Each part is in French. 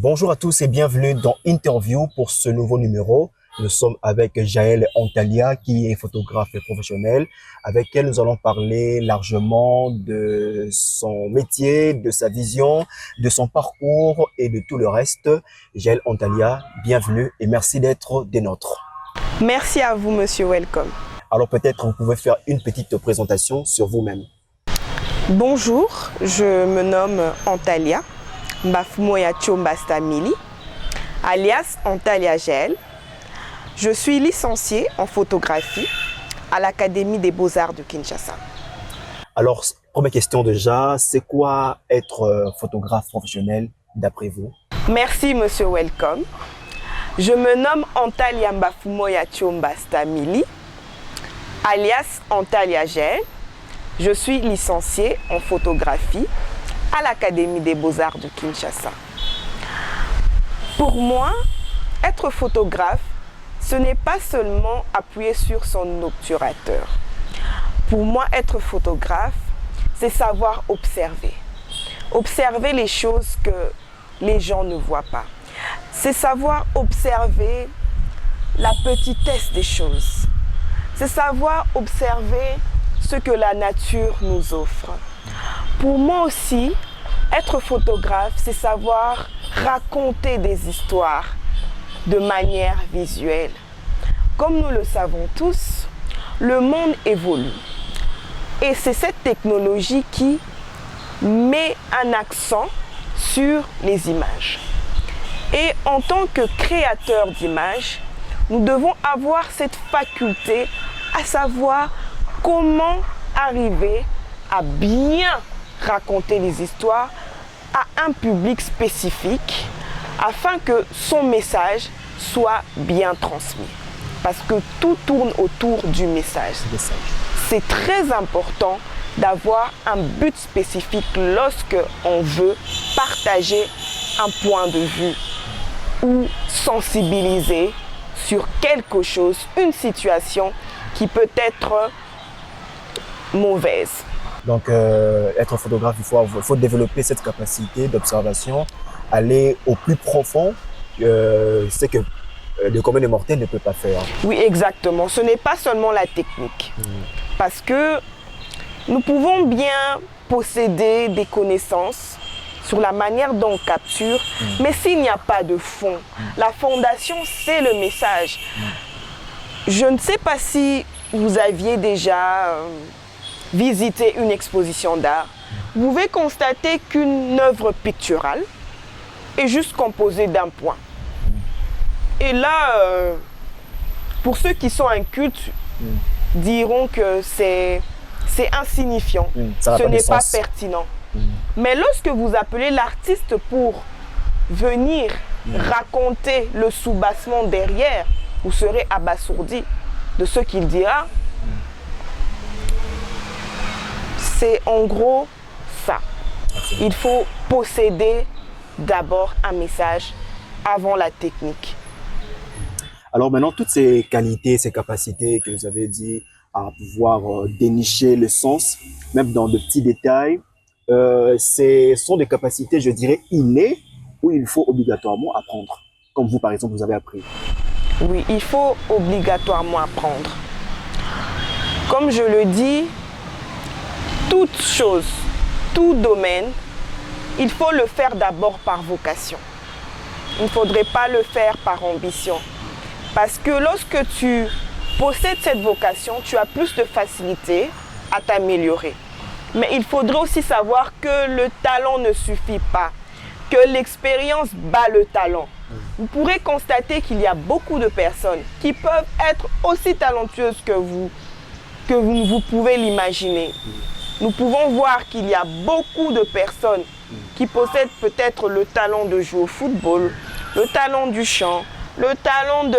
Bonjour à tous et bienvenue dans Interview pour ce nouveau numéro. Nous sommes avec Jaël Antalya qui est photographe professionnel avec elle nous allons parler largement de son métier, de sa vision, de son parcours et de tout le reste. Jaël Antalya, bienvenue et merci d'être des nôtres. Merci à vous, monsieur Welcome. Alors peut-être vous pouvez faire une petite présentation sur vous-même. Bonjour, je me nomme Antalya Mbafumoya Tchombasta Mili, alias Antalya Jaël. Je suis licenciée en photographie à l'Académie des Beaux-Arts de Kinshasa. Alors, première question déjà, c'est quoi être photographe professionnel d'après vous? Merci, monsieur Welcome. Je me nomme Antalya Mbafumoya Tchombasta Mili, alias Antalya Jaël. Je suis licenciée en photographie à l'Académie des Beaux-Arts de Kinshasa. Pour moi, être photographe, ce n'est pas seulement appuyer sur son obturateur. Pour moi, être photographe, c'est savoir observer. Observer les choses que les gens ne voient pas. C'est savoir observer la petitesse des choses. C'est savoir observer ce que la nature nous offre. Pour moi aussi, être photographe, c'est savoir raconter des histoires de manière visuelle. Comme nous le savons tous, le monde évolue. Et c'est cette technologie qui met un accent sur les images. Et en tant que créateur d'images, nous devons avoir cette faculté à savoir comment arriver à bien raconter les histoires à un public spécifique afin que son message soit bien transmis. Parce que tout tourne autour du message. C'est très important d'avoir un but spécifique lorsque on veut partager un point de vue ou sensibiliser sur quelque chose, une situation qui peut être mauvaise. Donc, être photographe, il faut développer cette capacité d'observation, aller au plus profond, c'est que le commun des mortels ne peut pas faire. Oui, exactement. Ce n'est pas seulement la technique. Parce que nous pouvons bien posséder des connaissances sur la manière dont on capture, mais s'il n'y a pas de fond, la fondation, c'est le message. Je ne sais pas si vous aviez déjà visité une exposition d'art. Vous pouvez constater qu'une œuvre picturale est juste composée d'un point. Et là, pour ceux qui sont incultes, diront que c'est insignifiant, ce n'est pas pertinent. Mais lorsque vous appelez l'artiste pour venir raconter le soubassement derrière, vous serez abasourdi de ce qu'il dira. C'est en gros ça. Il faut posséder d'abord un message avant la technique. Alors maintenant, toutes ces qualités, ces capacités que vous avez dit à pouvoir dénicher le sens, même dans de petits détails, ce sont des capacités, je dirais, innées où il faut obligatoirement apprendre. Comme vous, par exemple, vous avez appris. Oui, il faut obligatoirement apprendre. Comme je le dis, toute chose, tout domaine, il faut le faire d'abord par vocation. Il ne faudrait pas le faire par ambition. Parce que lorsque tu possèdes cette vocation, tu as plus de facilité à t'améliorer. Mais il faudrait aussi savoir que le talent ne suffit pas, que l'expérience bat le talent. Vous pourrez constater qu'il y a beaucoup de personnes qui peuvent être aussi talentueuses que vous pouvez l'imaginer. Nous pouvons voir qu'il y a beaucoup de personnes qui possèdent peut-être le talent de jouer au football, le talent du chant, le talent de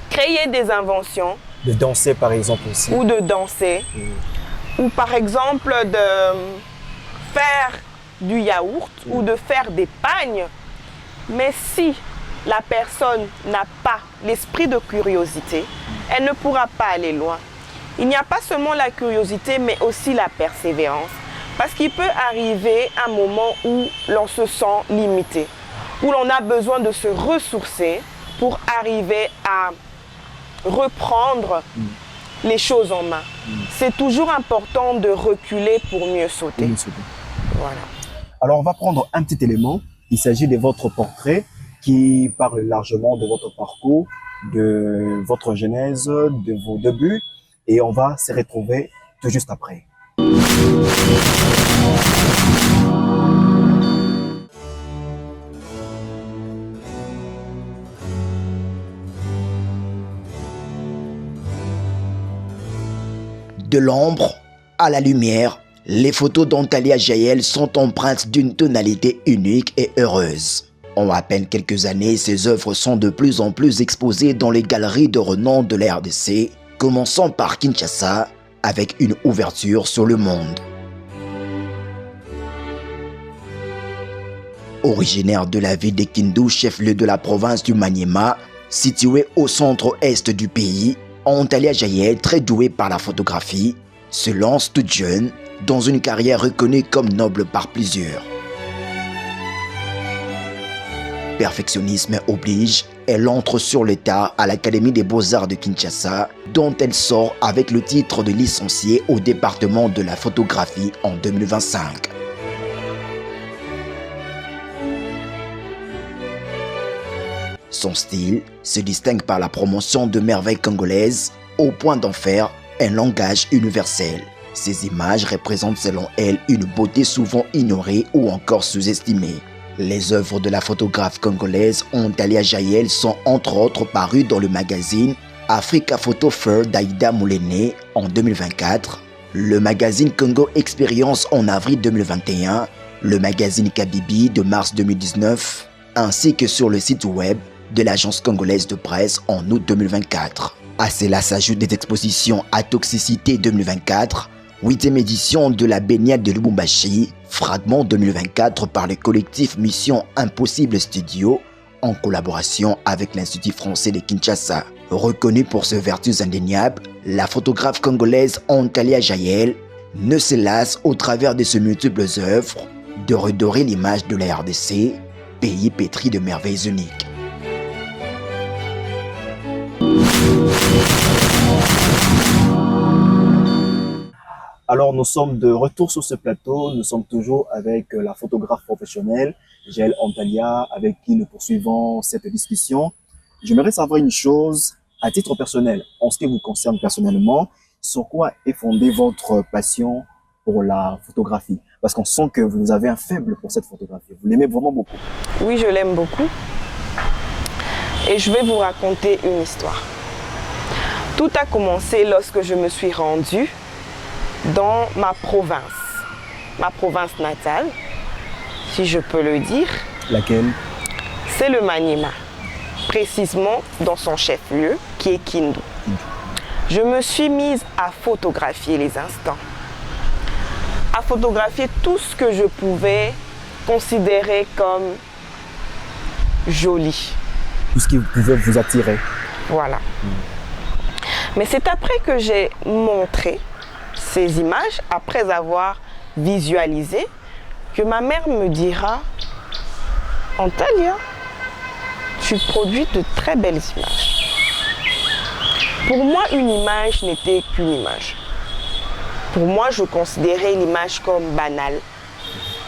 créer des inventions. De danser par exemple aussi. Ou de danser. Ou par exemple de faire du yaourt ou de faire des pagnes. Mais si la personne n'a pas l'esprit de curiosité, elle ne pourra pas aller loin. Il n'y a pas seulement la curiosité, mais aussi la persévérance. Parce qu'il peut arriver un moment où l'on se sent limité. où l'on a besoin de se ressourcer pour arriver à reprendre les choses en main. C'est toujours important de reculer pour mieux sauter. Voilà. Alors, on va prendre un petit élément. Il s'agit de votre portrait qui parle largement de votre parcours, de votre genèse, de vos débuts. Et on va se retrouver tout juste après. De l'ombre à la lumière, les photos d'Antalya Jaël sont empreintes d'une tonalité unique et heureuse. En à peine quelques années, ses œuvres sont de plus en plus exposées dans les galeries de renom de la RDC, commençant par Kinshasa, avec une ouverture sur le monde. Originaire de la ville de Kindu, chef-lieu de la province du Maniema, située au centre-est du pays, Antalya Jaël, très douée par la photographie, se lance toute jeune dans une carrière reconnue comme noble par plusieurs. Perfectionnisme oblige, elle entre sur le tard à l'Académie des Beaux-Arts de Kinshasa, dont elle sort avec le titre de licenciée au département de la photographie en 2025. Son style se distingue par la promotion de merveilles congolaises au point d'en faire un langage universel. Ces images représentent selon elle une beauté souvent ignorée ou encore sous-estimée. Les œuvres de la photographe congolaise Antalya Jaël sont entre autres parues dans le magazine Africa Photo Fair d'Aïda Mouléné en 2024, le magazine Congo Experience en avril 2021, le magazine Kabibi de mars 2019, ainsi que sur le site web de l'agence congolaise de presse en août 2024. À cela s'ajoutent des expositions à Toxicité 2024, 8e édition de la baignade de Lubumbashi, fragment 2024 par le collectif Mission Impossible Studio en collaboration avec l'Institut français de Kinshasa. Reconnue pour ses vertus indéniables, la photographe congolaise Antalya Jaël ne se lasse au travers de ses multiples œuvres de redorer l'image de la RDC, pays pétri de merveilles uniques. Alors, nous sommes de retour sur ce plateau. Nous sommes toujours avec la photographe professionnelle, Jaël Antalya, avec qui nous poursuivons cette discussion. J'aimerais savoir une chose à titre personnel, en ce qui vous concerne personnellement, sur quoi est fondée votre passion pour la photographie? Parce qu'on sent que vous avez un faible pour cette photographie. Vous l'aimez vraiment beaucoup. Oui, je l'aime beaucoup. Et je vais vous raconter une histoire. Tout a commencé lorsque je me suis rendue dans ma province natale, si je peux le dire. Laquelle? C'est le Maniema, précisément dans son chef-lieu, qui est Kindu. Je me suis mise à photographier les instants, à photographier tout ce que je pouvais considérer comme joli. Tout ce qui pouvait vous attirer. Voilà. Mais c'est après que j'ai montré ces images, après avoir visualisé, que ma mère me dira « Antalya, tu produis de très belles images. » Pour moi, une image n'était qu'une image. Pour moi, je considérais l'image comme banale,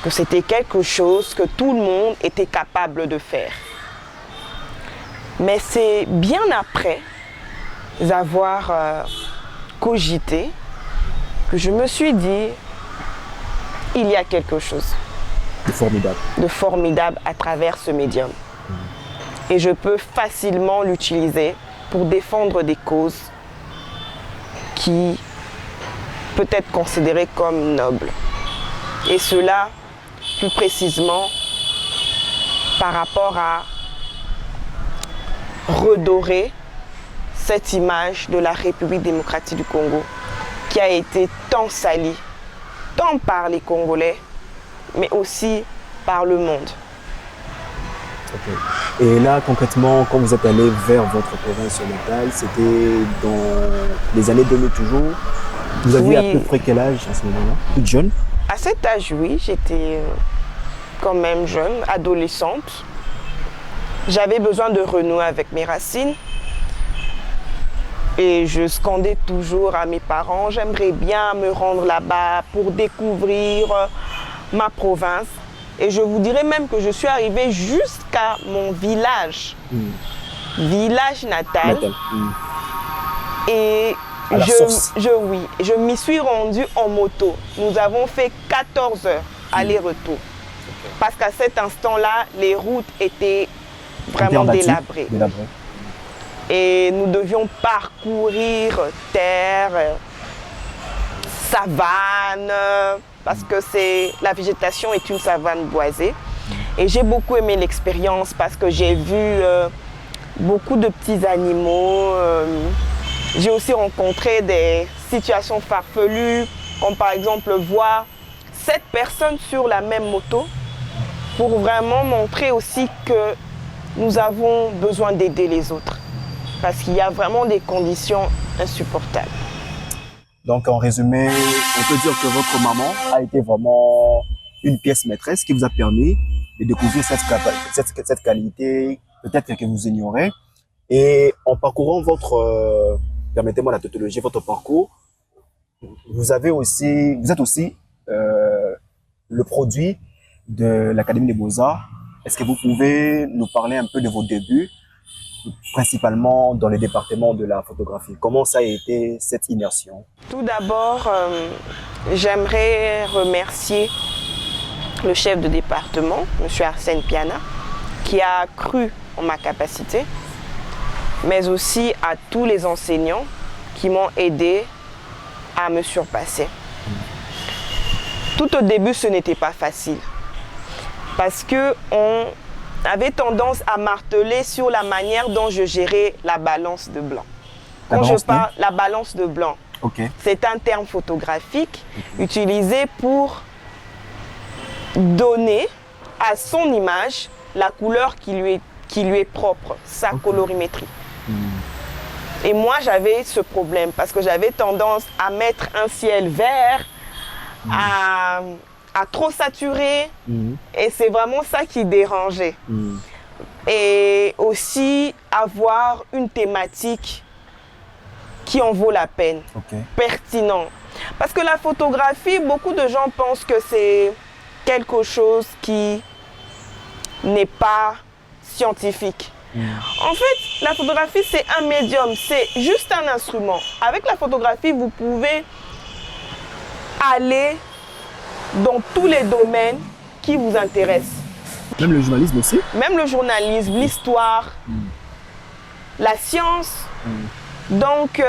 que c'était quelque chose que tout le monde était capable de faire. Mais c'est bien après avoir cogité que je me suis dit, il y a quelque chose de formidable à travers ce médium. Et je peux facilement l'utiliser pour défendre des causes qui peut être considérées comme nobles. Et cela, plus précisément, par rapport à redorer cette image de la République démocratique du Congo qui a été tant salie, tant par les Congolais, mais aussi par le monde. Okay. Et là, concrètement, quand vous êtes allé vers votre province natale, c'était dans les années 2000 toujours. Vous aviez à peu près quel âge à ce moment-là? Toute jeune? À cet âge, oui, j'étais quand même jeune, adolescente. j'avais besoin de renouer avec mes racines. Et je scandais toujours à mes parents, j'aimerais bien me rendre là-bas pour découvrir ma province. Et je vous dirais même que je suis arrivée jusqu'à mon village, village natal. Et je m'y suis rendue en moto. Nous avons fait 14 heures aller-retour. Parce qu'à cet instant-là, les routes étaient vraiment délabrées. Et nous devions parcourir terre, savane, parce que la végétation est une savane boisée. Et j'ai beaucoup aimé l'expérience parce que j'ai vu beaucoup de petits animaux. J'ai aussi rencontré des situations farfelues, comme par exemple voir 7 personnes sur la même moto, pour vraiment montrer aussi que nous avons besoin d'aider les autres. Parce qu'il y a vraiment des conditions insupportables. Donc, en résumé, on peut dire que votre maman a été vraiment une pièce maîtresse qui vous a permis de découvrir cette qualité, peut-être que vous ignorez. Et en parcourant permettez-moi la tautologie, votre parcours, vous êtes aussi le produit de l'Académie des Beaux-Arts. Est-ce que vous pouvez nous parler un peu de vos débuts, principalement dans le département de la photographie? Comment ça a été cette immersion? Tout d'abord, j'aimerais remercier le chef de département, M. Arsène Piana, qui a cru en ma capacité, mais aussi à tous les enseignants qui m'ont aidé à me surpasser. Tout au début, ce n'était pas facile, parce qu'on avait tendance à marteler sur la manière dont je gérais la balance de blanc. Quand je parle la balance de blanc, c'est un terme photographique utilisé pour donner à son image la couleur qui lui est propre, sa colorimétrie. Et moi, j'avais ce problème parce que j'avais tendance à mettre un ciel vert, à trop saturer, et c'est vraiment ça qui dérangeait. Et aussi avoir une thématique qui en vaut la peine, pertinent. Parce que la photographie, beaucoup de gens pensent que c'est quelque chose qui n'est pas scientifique. En fait, la photographie, c'est un médium, c'est juste un instrument. Avec la photographie, vous pouvez aller dans tous les domaines qui vous intéressent. Même le journalisme aussi? Même le journalisme, l'histoire, la science. Donc,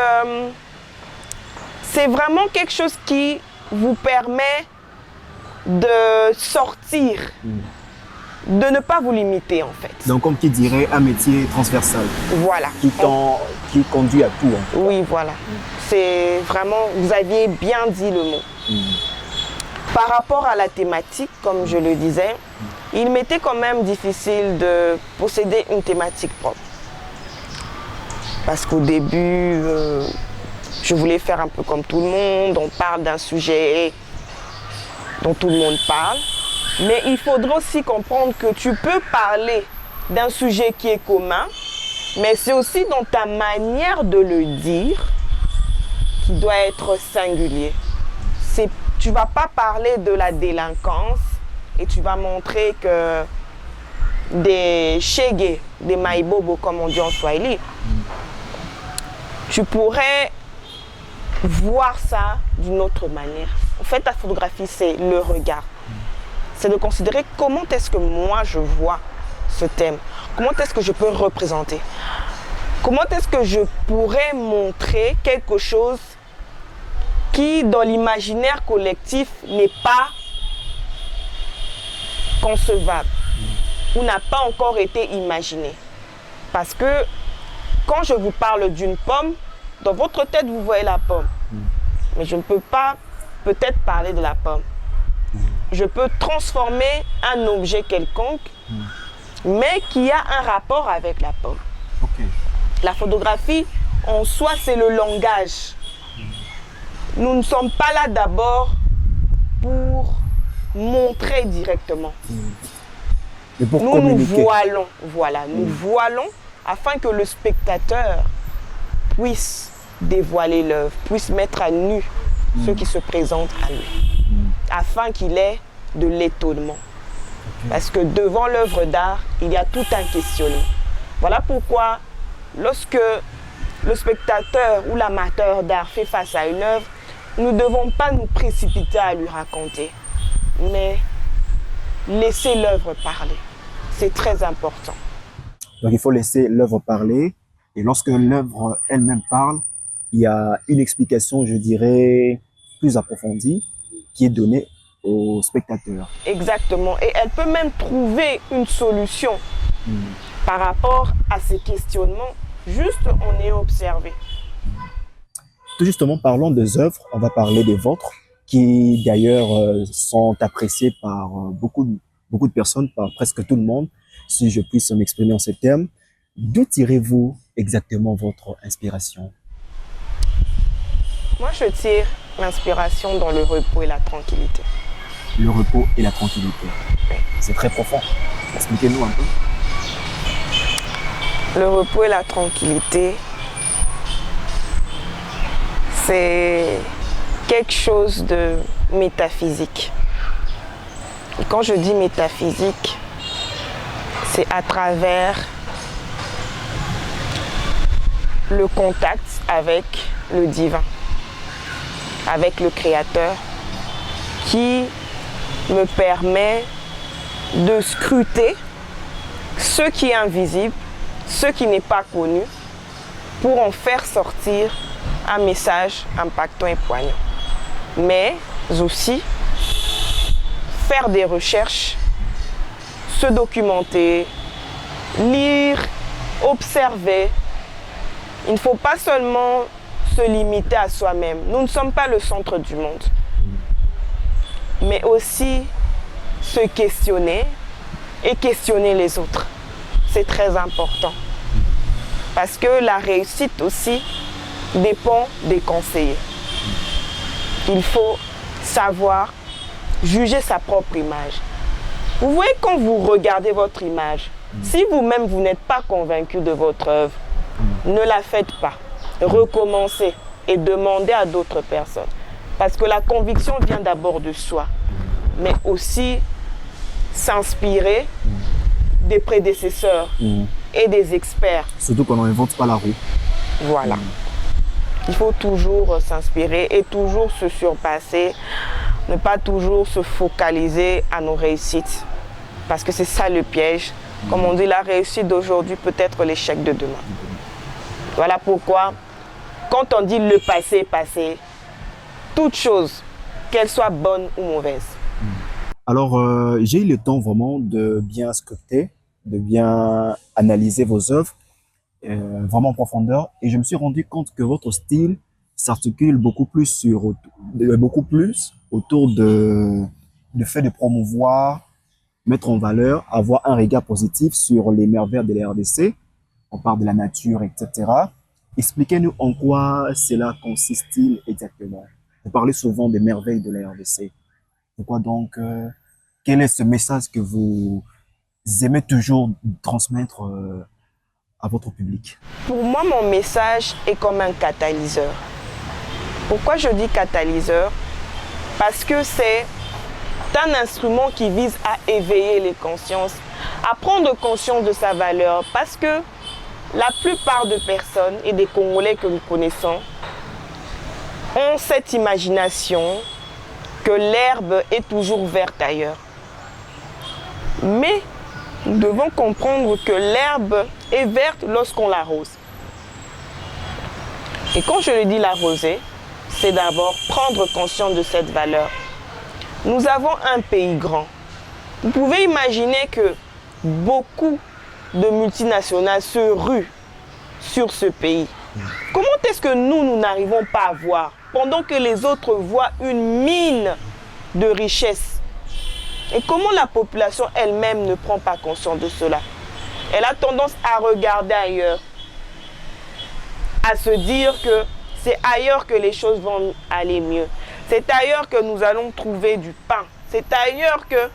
c'est vraiment quelque chose qui vous permet de sortir, de ne pas vous limiter en fait. Donc, comme qui dirait, un métier transversal. Voilà. Qui conduit à tout. Oui, voilà. C'est vraiment, vous aviez bien dit le mot. Par rapport à la thématique, comme je le disais, il m'était quand même difficile de posséder une thématique propre. Parce qu'au début, je voulais faire un peu comme tout le monde. On parle d'un sujet dont tout le monde parle. Mais il faudra aussi comprendre que tu peux parler d'un sujet qui est commun, mais c'est aussi dans ta manière de le dire qui doit être singulier. Tu ne vas pas parler de la délinquance et tu vas montrer que des shege, des maïbobo comme on dit en Swahili, tu pourrais voir ça d'une autre manière. En fait, la photographie, c'est le regard. C'est de considérer comment est-ce que moi je vois ce thème. Comment est-ce que je peux représenter. Comment est-ce que je pourrais montrer quelque chose qui, dans l'imaginaire collectif, n'est pas concevable ou n'a pas encore été imaginé. Parce que quand je vous parle d'une pomme, dans votre tête, vous voyez la pomme. Mais je ne peux pas peut-être parler de la pomme. Je peux transformer un objet quelconque, mais qui a un rapport avec la pomme. La photographie, en soi, c'est le langage. Nous ne sommes pas là d'abord pour montrer directement. Mais pour Nous communiquer. voilons, voilà, nous voilons afin que le spectateur puisse dévoiler l'œuvre, puisse mettre à nu ce qui se présente à lui, afin qu'il ait de l'étonnement. Parce que devant l'œuvre d'art, il y a tout un questionnement. Voilà pourquoi, lorsque le spectateur ou l'amateur d'art fait face à une œuvre, nous ne devons pas nous précipiter à lui raconter, mais laisser l'œuvre parler. C'est très important. Donc, il faut laisser l'œuvre parler. Et lorsque l'œuvre elle-même parle, il y a une explication, je dirais, plus approfondie qui est donnée au spectateur. Exactement. Et elle peut même trouver une solution par rapport à ces questionnements, juste en ayant observé. Tout justement, parlons des œuvres, on va parler des vôtres, qui d'ailleurs sont appréciées par beaucoup de personnes, par presque tout le monde, si je puisse m'exprimer en ces termes. D'où tirez-vous exactement votre inspiration? Moi, je tire l'inspiration dans le repos et la tranquillité. Le repos et la tranquillité. C'est très profond. Expliquez-nous un peu. Le repos et la tranquillité, c'est quelque chose de métaphysique. Et quand je dis métaphysique, c'est à travers le contact avec le divin, avec le Créateur, qui me permet de scruter ce qui est invisible, ce qui n'est pas connu, pour en faire sortir un message impactant et poignant. Mais aussi faire des recherches, se documenter, lire, observer. Il ne faut pas seulement se limiter à soi-même. Nous ne sommes pas le centre du monde. Mais aussi se questionner et questionner les autres. C'est très important. Parce que la réussite aussi dépend des conseillers. Il faut savoir juger sa propre image. Vous voyez, quand vous regardez votre image, si vous-même vous n'êtes pas convaincu de votre œuvre, ne la faites pas. Recommencez et demandez à d'autres personnes. Parce que la conviction vient d'abord de soi, mais aussi s'inspirer des prédécesseurs et des experts. Surtout qu'on n'invente pas la roue. Voilà. Il faut toujours s'inspirer et toujours se surpasser, ne pas toujours se focaliser à nos réussites. Parce que c'est ça le piège. Comme on dit, la réussite d'aujourd'hui peut être l'échec de demain. Voilà pourquoi, quand on dit le passé est passé, toute chose, qu'elle soit bonne ou mauvaise. Alors, j'ai eu le temps vraiment de bien scruter, de bien analyser vos œuvres, vraiment en profondeur, et je me suis rendu compte que votre style s'articule beaucoup plus autour de fait de promouvoir, mettre en valeur, avoir un regard positif sur les merveilles de la RDC. On parle de la nature, etc. Expliquez-nous en quoi cela consiste-t-il exactement. Vous parlez souvent des merveilles de la RDC. Pourquoi donc, quel est ce message que vous aimez toujours transmettre à votre public? Pour moi, mon message est comme un catalyseur. Pourquoi je dis catalyseur? Parce que c'est un instrument qui vise à éveiller les consciences, à prendre conscience de sa valeur. Parce que la plupart de personnes et des Congolais que nous connaissons ont cette imagination que l'herbe est toujours verte ailleurs. Mais nous devons comprendre que l'herbe est verte lorsqu'on l'arrose. Et quand je le dis l'arroser, c'est d'abord prendre conscience de cette valeur. Nous avons un pays grand. Vous pouvez imaginer que beaucoup de multinationales se ruent sur ce pays. Comment est-ce que nous n'arrivons pas à voir, pendant que les autres voient une mine de richesse? Et comment la population elle-même ne prend pas conscience de cela? Elle a tendance à regarder ailleurs, à se dire que c'est ailleurs que les choses vont aller mieux. C'est ailleurs que nous allons trouver du pain. C'est ailleurs que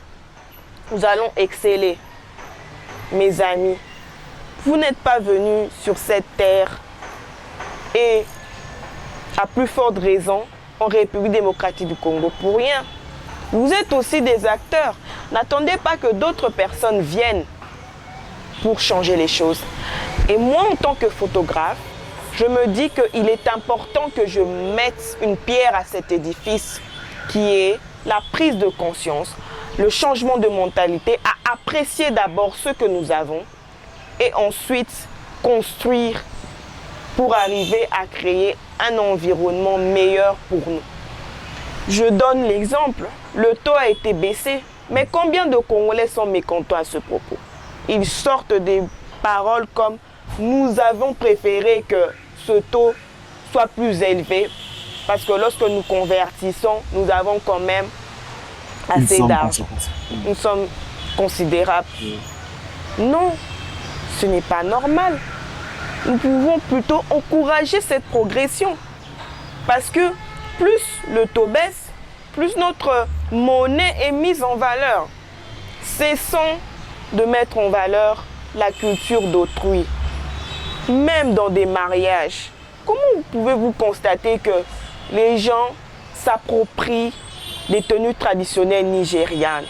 nous allons exceller. mes amis, vous n'êtes pas venus sur cette terre et, à plus forte raison, en République démocratique du Congo pour rien. Vous êtes aussi des acteurs. N'attendez pas que d'autres personnes viennent pour changer les choses. Et moi, en tant que photographe, je me dis qu'il est important que je mette une pierre à cet édifice qui est la prise de conscience, le changement de mentalité, à apprécier d'abord ce que nous avons et ensuite construire pour arriver à créer un environnement meilleur pour nous. Je donne l'exemple, le taux a été baissé, mais combien de Congolais sont mécontents à ce propos? Ils sortent des paroles comme « nous avons préféré que ce taux soit plus élevé parce que lorsque nous convertissons, nous avons quand même assez d'argent. Nous sommes considérables. » Non, ce n'est pas normal. Nous pouvons plutôt encourager cette progression parce que plus le taux baisse, plus notre monnaie est mise en valeur. Cessons de mettre en valeur la culture d'autrui. Même dans des mariages, comment pouvez-vous constater que les gens s'approprient des tenues traditionnelles nigérianes?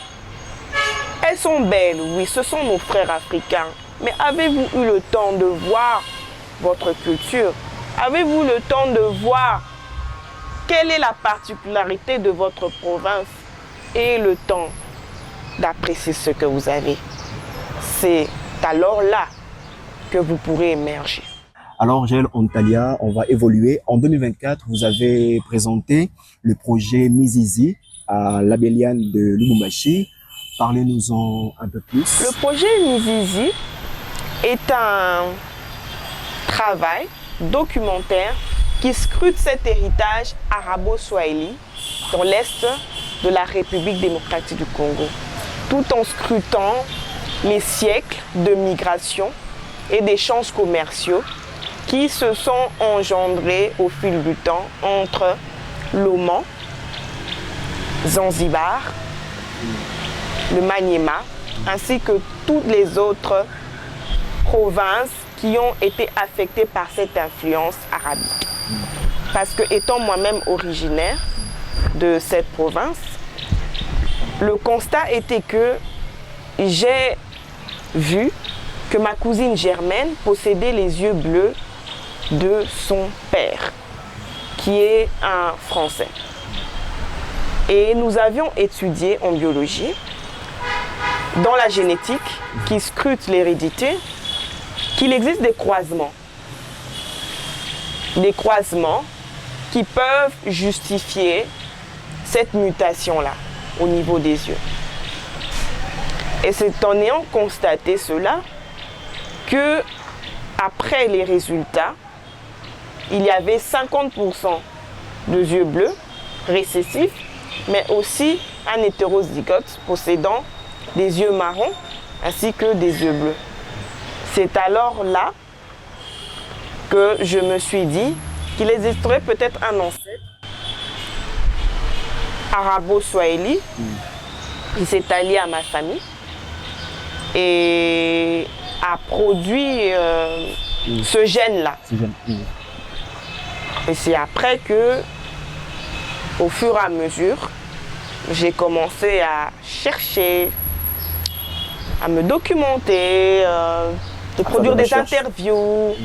Elles sont belles, oui, ce sont nos frères africains. Mais avez-vous eu le temps de voir votre culture? Avez-vous le temps de voir quelle est la particularité de votre province et le temps d'apprécier ce que vous avez? C'est alors là que vous pourrez émerger. Alors, Jaël Ontalia, on va évoluer. En 2024, vous avez présenté le projet Mizizi à l'Abéliane de Lubumbashi. Parlez-nous-en un peu plus. Le projet Mizizi est un travail documentaire qui scrute cet héritage arabo-swahili dans l'est de la République démocratique du Congo, tout en scrutant les siècles de migration et d'échanges commerciaux qui se sont engendrés au fil du temps entre l'Oman, Zanzibar, le Maniema, ainsi que toutes les autres provinces qui ont été affectées par cette influence arabique. Parce que étant moi-même originaire de cette province, le constat était que j'ai vu que ma cousine Germaine possédait les yeux bleus de son père, qui est un Français. Et nous avions étudié en biologie, dans la génétique, qui scrute l'hérédité, qu'il existe des croisements. Des croisements qui peuvent justifier cette mutation-là au niveau des yeux. Et c'est en ayant constaté cela que, après les résultats, il y avait 50% de yeux bleus récessifs, mais aussi un hétérozygote possédant des yeux marrons ainsi que des yeux bleus. C'est alors là que je me suis dit qu'il existerait peut-être un ancêtre arabo-swahili qui s'est allié à ma famille et a produit ce gène-là. Et c'est après que, au fur et à mesure, j'ai commencé à chercher, à me documenter, de produire des interviews,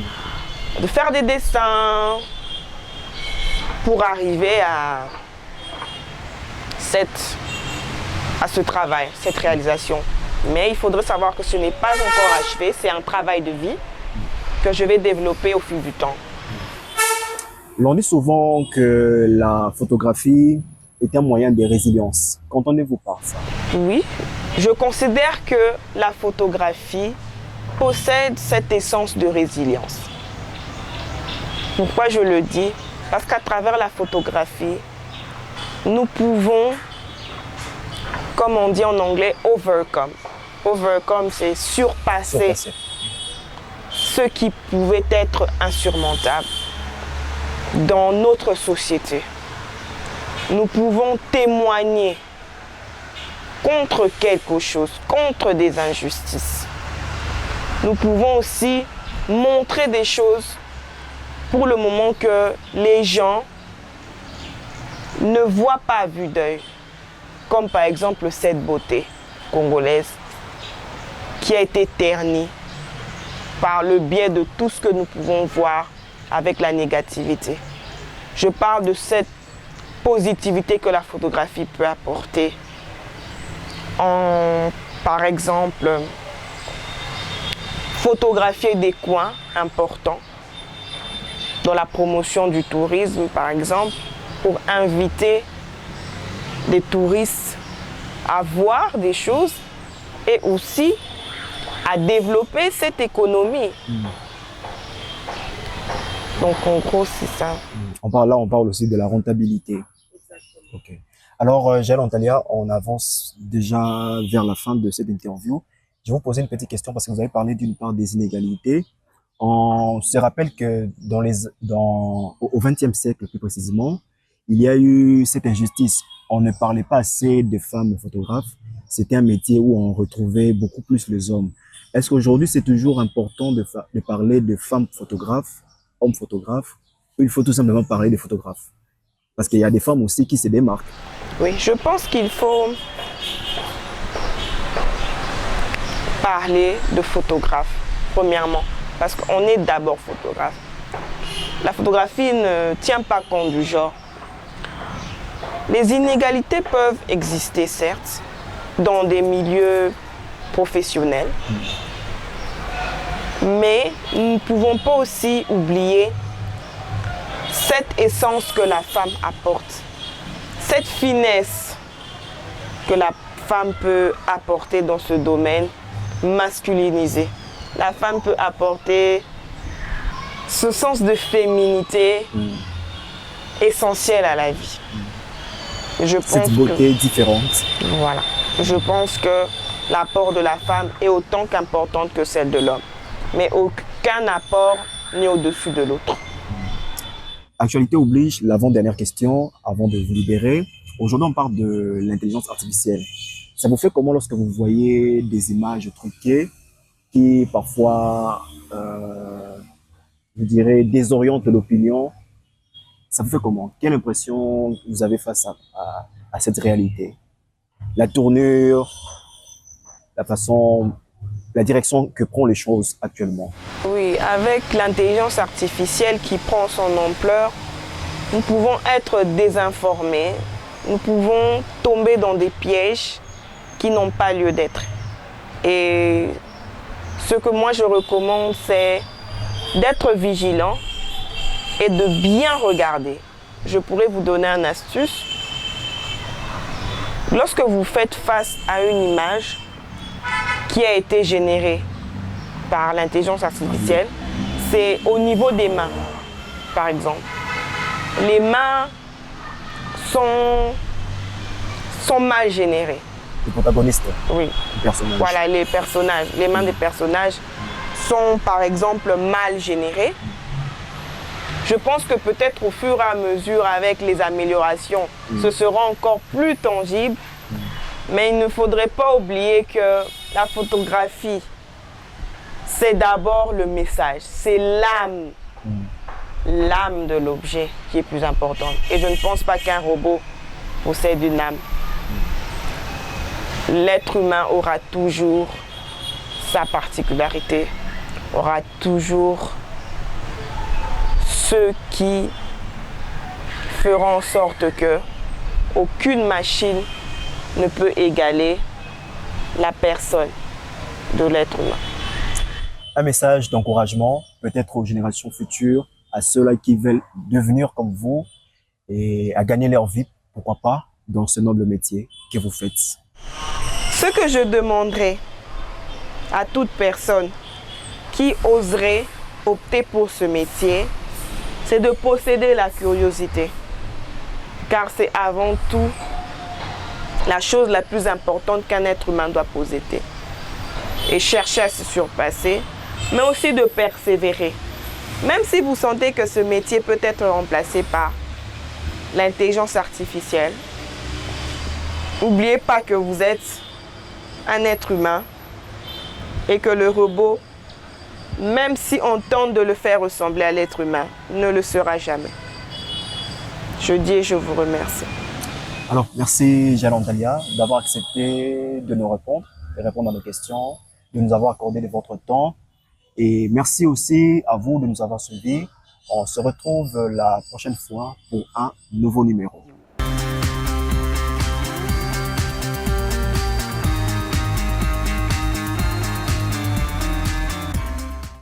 de faire des dessins pour arriver à ce travail, cette réalisation. Mais il faudrait savoir que ce n'est pas encore achevé, c'est un travail de vie que je vais développer au fil du temps. L'on dit souvent que la photographie est un moyen de résilience. Qu'entendez-vous par ça? Oui, je considère que la photographie possède cette essence de résilience. Pourquoi je le dis? Parce qu'à travers la photographie, nous pouvons, comme on dit en anglais, overcome. Overcome, c'est surpasser ce qui pouvait être insurmontable dans notre société. Nous pouvons témoigner contre quelque chose, contre des injustices. nous pouvons aussi montrer des choses pour le moment que les gens ne voient pas à vue d'œil, comme par exemple cette beauté congolaise qui a été ternie par le biais de tout ce que nous pouvons voir avec la négativité. Je parle de cette positivité que la photographie peut apporter en, par exemple, photographier des coins importants dans la promotion du tourisme, par exemple, pour inviter des touristes à voir des choses et aussi à développer cette économie. Donc en gros, c'est ça. On parle aussi de la rentabilité. Ok. Alors, Jaël Antalya, on avance déjà vers la fin de cette interview. Je vais vous poser une petite question parce que vous avez parlé d'une part des inégalités. On se rappelle que au XXe siècle, plus précisément, il y a eu cette injustice. On ne parlait pas assez de femmes photographes. C'était un métier où on retrouvait beaucoup plus les hommes. Est-ce qu'aujourd'hui, c'est toujours important de parler de femmes photographes, hommes photographes, ou il faut tout simplement parler des photographes? Parce qu'il y a des femmes aussi qui se démarquent. Oui, je pense qu'il faut parler de photographes, premièrement, parce qu'on est d'abord photographe. La photographie ne tient pas compte du genre. Les inégalités peuvent exister, certes, dans des milieux professionnels, mais nous ne pouvons pas aussi oublier cette essence que la femme apporte, cette finesse que la femme peut apporter dans ce domaine masculinisé. La femme peut apporter ce sens de féminité essentiel à la vie. Je pense cette beauté différente. Voilà. Je pense que l'apport de la femme est autant qu'importante que celle de l'homme. Mais aucun apport n'est au-dessus de l'autre. Actualité oblige, l'avant-dernière question, avant de vous libérer. Aujourd'hui, on parle de l'intelligence artificielle. Ça vous fait comment lorsque vous voyez des images truquées qui parfois, je dirais, désorientent l'opinion? Ça vous fait comment? Quelle impression vous avez face à cette réalité? La tournure, la façon, la direction que prend les choses actuellement. Oui, avec l'intelligence artificielle qui prend son ampleur, nous pouvons être désinformés, nous pouvons tomber dans des pièges qui n'ont pas lieu d'être. Et ce que moi je recommande, c'est d'être vigilant et de bien regarder. Je pourrais vous donner une astuce. Lorsque vous faites face à une image qui a été générée par l'intelligence artificielle, c'est au niveau des mains, par exemple. Les mains sont mal générées. Les protagonistes. Oui. Les personnages. Voilà, les personnages. Les mains des personnages sont, par exemple, mal générées. Je pense que peut-être au fur et à mesure, avec les améliorations, ce sera encore plus tangible. Mais il ne faudrait pas oublier que la photographie, c'est d'abord le message. C'est l'âme, l'âme de l'objet qui est plus importante. Et je ne pense pas qu'un robot possède une âme. L'être humain aura toujours sa particularité, aura toujours ceux qui feront en sorte que aucune machine ne peut égaler la personne de l'être humain. Un message d'encouragement, peut-être aux générations futures, à ceux-là qui veulent devenir comme vous et à gagner leur vie, pourquoi pas, dans ce noble métier que vous faites. Ce que je demanderais à toute personne qui oserait opter pour ce métier, c'est de posséder la curiosité. Car c'est avant tout la chose la plus importante qu'un être humain doit posséder. Et chercher à se surpasser, mais aussi de persévérer. Même si vous sentez que ce métier peut être remplacé par l'intelligence artificielle, n'oubliez pas que vous êtes un être humain et que le robot même si on tente de le faire ressembler à l'être humain, ne le sera jamais. Je dis et je vous remercie. Alors, merci Jaël Antalya d'avoir accepté de nous répondre, de répondre à nos questions, de nous avoir accordé de votre temps. Et merci aussi à vous de nous avoir suivis. On se retrouve la prochaine fois pour un nouveau numéro.